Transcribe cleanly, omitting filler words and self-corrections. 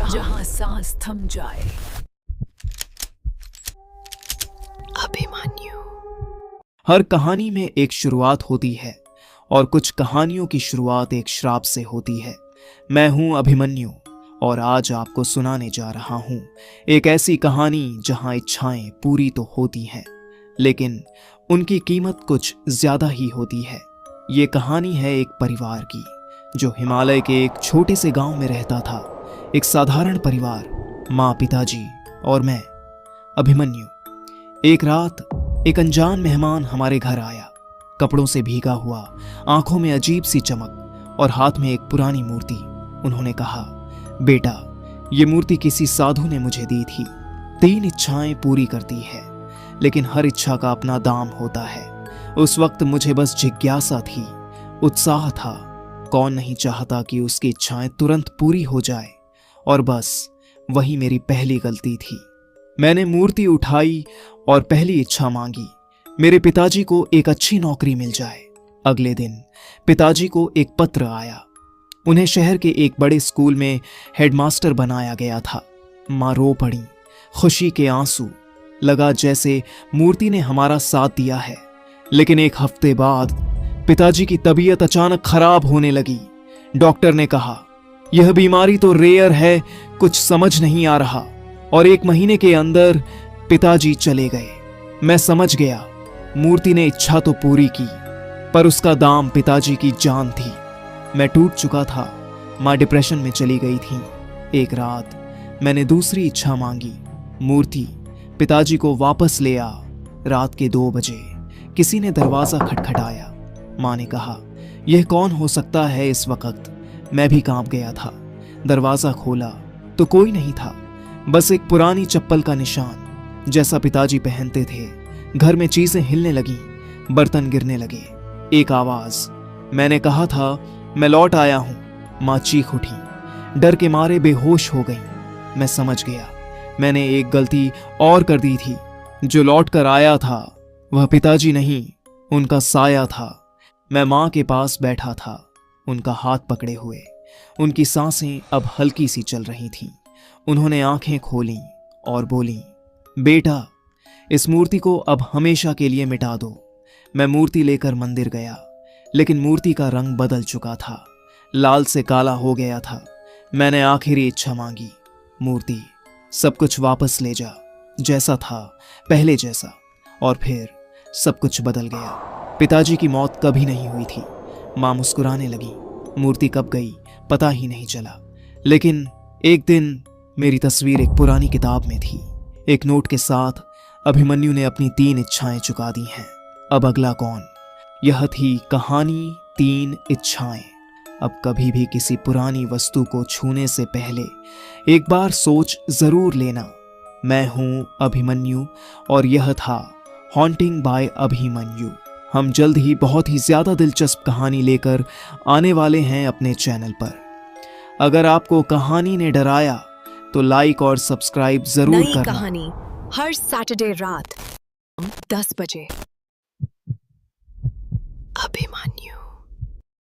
जहां सांस थम जाए। अभिमन्यु। हर कहानी में एक शुरुआत होती है और कुछ कहानियों की शुरुआत एक श्राप से होती है। मैं हूं अभिमन्यु और आज आपको सुनाने जा रहा हूं एक ऐसी कहानी जहां इच्छाएं पूरी तो होती हैं, लेकिन उनकी कीमत कुछ ज्यादा ही होती है। ये कहानी है एक परिवार की जो हिमालय के एक छोटे से गांव में रहता था। एक साधारण परिवार, माँ, पिताजी और मैं, अभिमन्यु। एक रात एक अनजान मेहमान हमारे घर आया, कपड़ों से भीगा हुआ, आंखों में अजीब सी चमक और हाथ में एक पुरानी मूर्ति। उन्होंने कहा, बेटा, ये मूर्ति किसी साधु ने मुझे दी थी। 3 इच्छाएं पूरी करती है, लेकिन हर इच्छा का अपना दाम होता है। उस वक्त मुझे बस जिज्ञासा थी, उत्साह था। कौन नहीं चाहता कि उसकी इच्छाएं तुरंत पूरी हो जाए, और बस वही मेरी पहली गलती थी। मैंने मूर्ति उठाई और पहली इच्छा मांगी, मेरे पिताजी को एक अच्छी नौकरी मिल जाए। अगले दिन पिताजी को एक पत्र आया। उन्हें शहर के एक बड़े स्कूल में हेडमास्टर बनाया गया था। माँ रो पड़ी, खुशी के आंसू। लगा जैसे मूर्ति ने हमारा साथ दिया है। लेकिन एक हफ्ते बाद पिताजी की तबीयत अचानक खराब होने लगी। डॉक्टर ने कहा, यह बीमारी तो रेयर है, कुछ समझ नहीं आ रहा। और 1 महीने के अंदर पिताजी चले गए। मैं समझ गया, मूर्ति ने इच्छा तो पूरी की, पर उसका दाम पिताजी की जान थी। मैं टूट चुका था। माँ डिप्रेशन में चली गई थी। एक रात मैंने दूसरी इच्छा मांगी, मूर्ति पिताजी को वापस ले आ। रात के 2 बजे किसी ने दरवाजा खटखटाया। माँ ने कहा, यह कौन हो सकता है इस वक्त? मैं भी कांप गया था। दरवाजा खोला तो कोई नहीं था, बस एक पुरानी चप्पल का निशान जैसा पिताजी पहनते थे। घर में चीजें हिलने लगी, बर्तन गिरने लगे। एक आवाज, मैंने कहा था मैं लौट आया हूं। माँ चीख उठी, डर के मारे बेहोश हो गई। मैं समझ गया, मैंने एक गलती और कर दी थी। जो लौट कर आया था वह पिताजी नहीं, उनका साया था। मैं माँ के पास बैठा था, उनका हाथ पकड़े हुए। उनकी सांसें अब हल्की सी चल रही थीं। उन्होंने आंखें खोलीं और बोलीं, बेटा, इस मूर्ति को अब हमेशा के लिए मिटा दो। मैं मूर्ति लेकर मंदिर गया, लेकिन मूर्ति का रंग बदल चुका था, लाल से काला हो गया था। मैंने आखिरी इच्छा मांगी, मूर्ति सब कुछ वापस ले जा, जैसा था पहले जैसा। और फिर सब कुछ बदल गया। पिताजी की मौत कभी नहीं हुई थी। माँ मुस्कुराने लगी। मूर्ति कब गई पता ही नहीं चला। लेकिन एक दिन मेरी तस्वीर एक पुरानी किताब में थी। एक नोट के साथ, अभिमन्यु ने अपनी 3 इच्छाएं चुका दी हैं। अब अगला कौन? यह थी कहानी 3 इच्छाएं। अब कभी भी किसी पुरानी वस्तु को छूने से पहले एक बार सोच जरूर लेना। मैं हूं अभिमन्यु और यह था हॉन्टिंग बाय अभिमन्यु। हम जल्द ही बहुत ही ज्यादा दिलचस्प कहानी लेकर आने वाले हैं अपने चैनल पर। अगर आपको कहानी ने डराया तो लाइक और सब्सक्राइब जरूर नई करना। कहानी हर सैटरडे रात 10 बजे। अभिमन्यु।